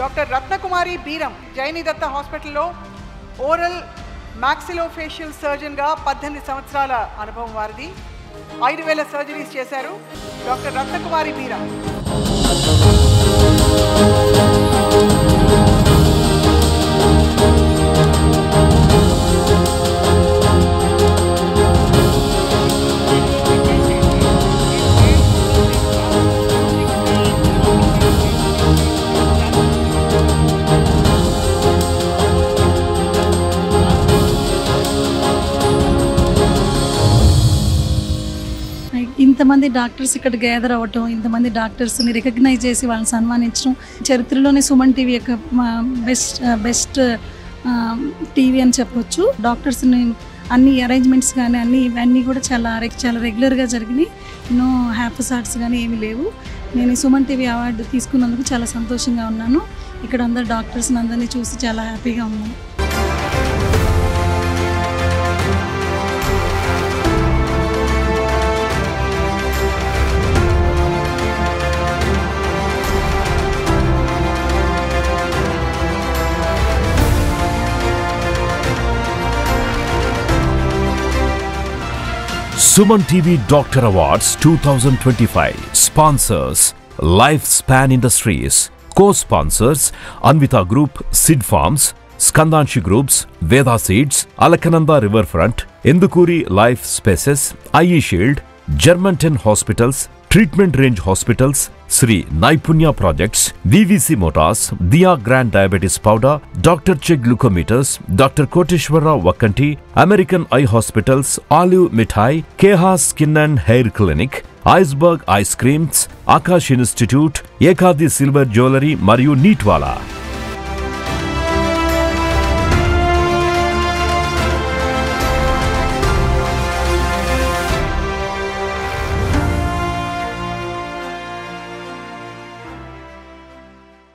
Doctor Ratnakumari Beeram జైని దత్త హాస్పిటల్లో oral మాక్సిలోఫేషియల్ సర్జన్గా 18 సంవత్సరాల అనుభవం వారిది. 5,000 సర్జరీస్ చేశారు డాక్టర్ రత్నకుమారి బీరం. ఇంతమంది డాక్టర్స్ ఇక్కడ గ్యాదర్ అవ్వటం, ఇంతమంది డాక్టర్స్ని రికగ్నైజ్ చేసి వాళ్ళని సన్మానించడం చరిత్రలోనే సుమన్ టీవీ యొక్క బెస్ట్ టీవీ అని చెప్పొచ్చు. డాక్టర్స్ని అన్ని అరేంజ్మెంట్స్ కానీ ఇవన్నీ కూడా చాలా రెగ్యులర్గా జరిగినాయి. ఎన్నో హ్యాపీసార్ట్స్ కానీ ఏమీ లేవు. నేను ఈ సుమన్ టీవీ అవార్డు తీసుకున్నందుకు చాలా సంతోషంగా ఉన్నాను. ఇక్కడ అందరు డాక్టర్స్ని అందరినీ చూసి చాలా హ్యాపీగా ఉన్నాను. Suman TV Doctor Awards 2025 sponsors Lifespan Industries, co-sponsors Anvita Group, Sid Farms, Skandanshi Groups, Veda Seeds, Alakananda Riverfront, Endukuri Life Spaces, IE Shield, Germantown Hospitals, Treatment Range Hospitals, Sri Naipunya Projects, VVC Motors, Dia Grand Diabetes Powder, Dr. Che Glucometers, Dr. Koteshwara Vakanti, American Eye Hospitals, Olive Mithai, Keha Skin and Hair Clinic, Iceberg Ice Creams, Akash Institute, Ekadi Silver Jewelry మరియు నీట్వాలా.